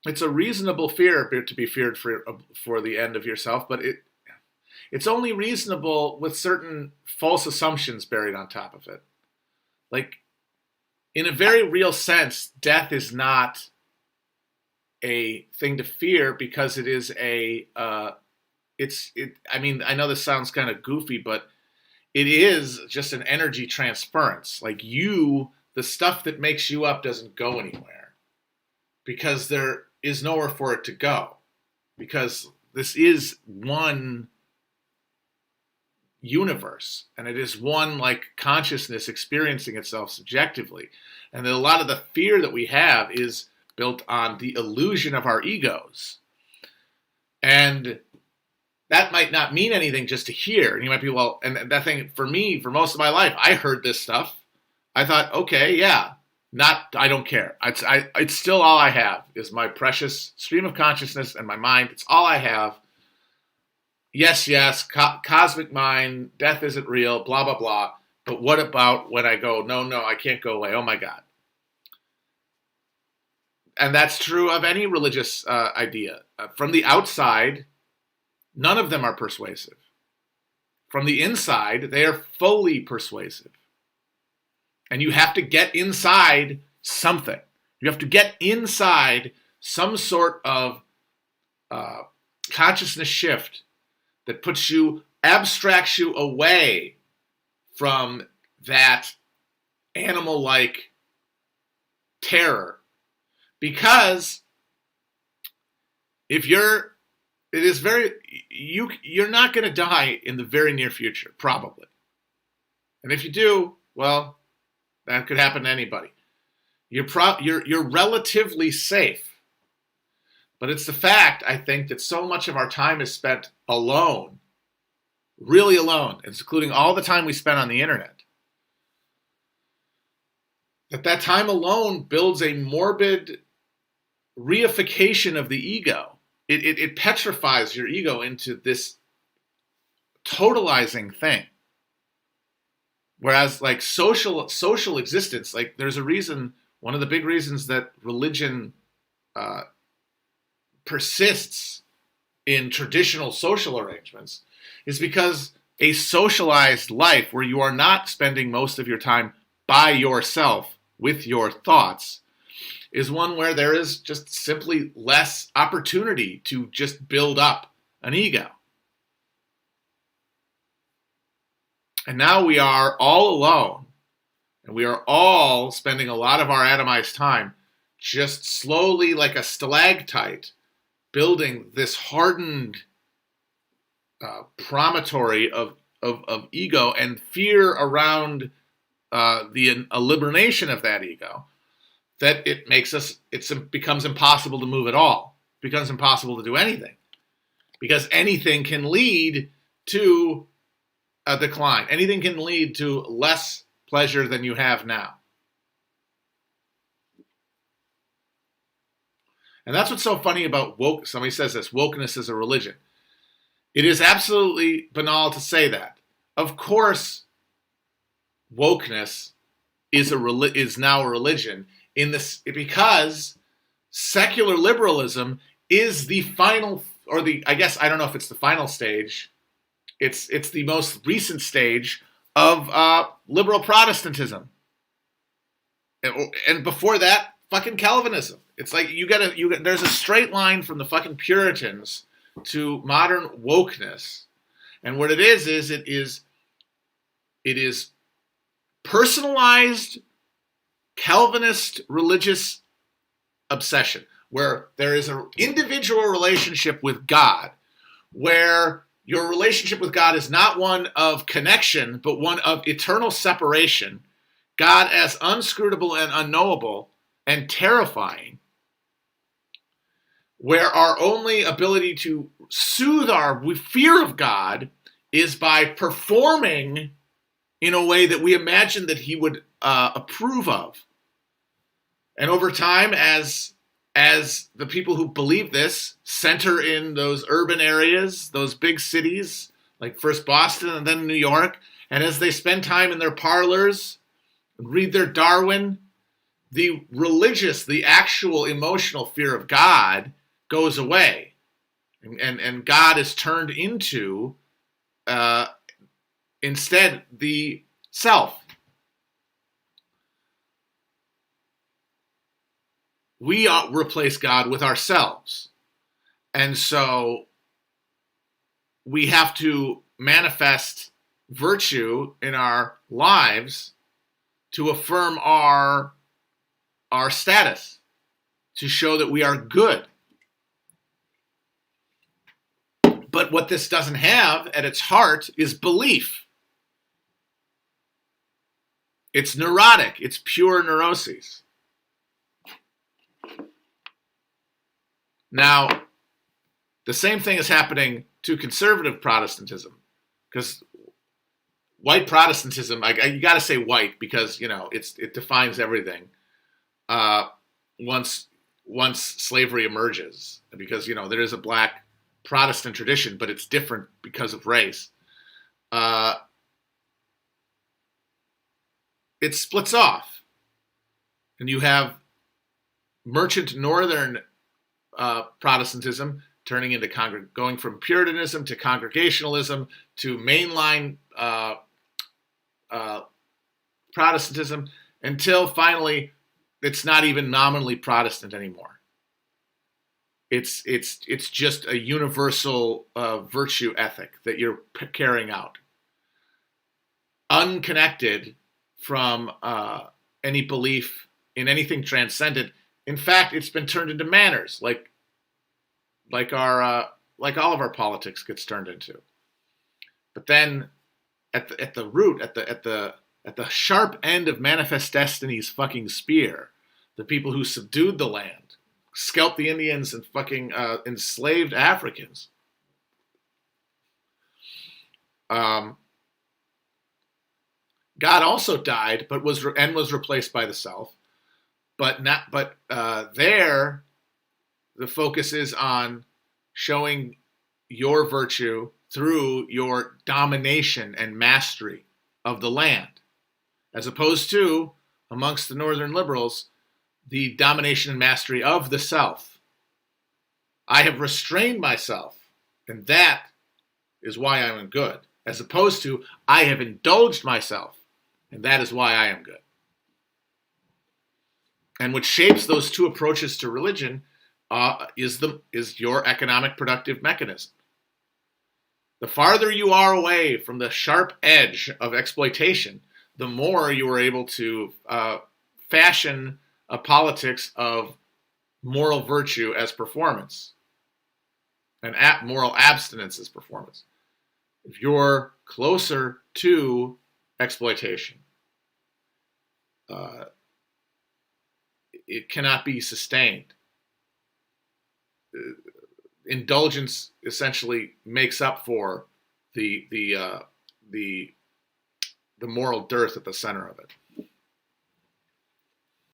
it's a reasonable fear to be feared for the end of yourself, but it's only reasonable with certain false assumptions buried on top of it. Like, in a very real sense, death is not a thing to fear because it is I mean, I know this sounds kind of goofy, but it is just an energy transference. Like, the stuff that makes you up doesn't go anywhere because there is nowhere for it to go, because this is one universe, and it is one, like, consciousness experiencing itself subjectively. And a lot of the fear that we have is built on the illusion of our egos. And that might not mean anything just to hear. And you might be, well, and that thing, for me, for most of my life, I heard this stuff. I thought, okay, yeah, I don't care. It's still all I have is my precious stream of consciousness and my mind. It's all I have. Yes, cosmic mind, death isn't real, blah, blah, blah. But what about when I go, no, I can't go away. Oh, my God. And that's true of any religious idea. From the outside, none of them are persuasive. From the inside, they are fully persuasive. And you have to get inside something. You have to get inside some sort of consciousness shift that abstracts you away from that animal-like terror. Because you're not going to die in the very near future, probably. And if you do, well, that could happen to anybody. You're relatively safe. But it's the fact, I think, that so much of our time is spent alone, really alone, including all the time we spend on the internet. That time alone builds a morbid reification of the ego. It petrifies your ego into this totalizing thing. Whereas, like, social existence, like, there's a reason, one of the big reasons that religion persists in traditional social arrangements is because a socialized life where you are not spending most of your time by yourself with your thoughts is one where there is just simply less opportunity to just build up an ego. And now we are all alone, and we are all spending a lot of our atomized time just slowly, like a stalactite, building this hardened promontory of ego and fear around the elimination of that ego, that it becomes impossible to move at all. It becomes impossible to do anything. Because anything can lead to a decline. Anything can lead to less pleasure than you have now. And that's what's so funny about woke. Somebody says this, wokeness is a religion. It is absolutely banal to say that. Of course, wokeness is now a religion because secular liberalism is the final, I guess, I don't know if it's the final stage. It's the most recent stage of liberal Protestantism. And before that, fucking Calvinism. It's like there's a straight line from the fucking Puritans to modern wokeness. And what it is personalized Calvinist religious obsession, where there is an individual relationship with God, where your relationship with God is not one of connection, but one of eternal separation. God as unscrutable and unknowable and terrifying, where our only ability to soothe our fear of God is by performing in a way that we imagine that he would approve of. And over time, as the people who believe this center in those urban areas, those big cities, like first Boston and then New York, and as they spend time in their parlors and read their Darwin, the religious, the actual emotional fear of God goes away. And God is turned into, instead, the self. We replace God with ourselves. And so we have to manifest virtue in our lives to affirm our status, to show that we are good. But what this doesn't have at its heart is belief. It's neurotic. It's pure neuroses. Now, the same thing is happening to conservative Protestantism, because white Protestantism, you got to say white because it defines everything. Once slavery emerges, because there is a black Protestant tradition, but it's different because of race. It splits off, and you have merchant Northern Protestantism turning into going from Puritanism to Congregationalism to mainline Protestantism, until finally it's not even nominally Protestant anymore. It's just a universal virtue ethic that you're carrying out, unconnected from any belief in anything transcendent. In fact, it's been turned into manners, like all of our politics gets turned into. But then, at the root, at the sharp end of Manifest Destiny's fucking spear, the people who subdued the land, scalped the Indians, and fucking enslaved Africans. God also died, but was replaced by the self. But there, the focus is on showing your virtue through your domination and mastery of the land, as opposed to, amongst the Northern liberals, the domination and mastery of the self. I have restrained myself, and that is why I am good, as opposed to, I have indulged myself, and that is why I am good. And what shapes those two approaches to religion is your economic productive mechanism. The farther you are away from the sharp edge of exploitation, the more you are able to fashion a politics of moral virtue as performance and moral abstinence as performance. If you're closer to exploitation, it cannot be sustained. Indulgence essentially makes up for the moral dearth at the center of it.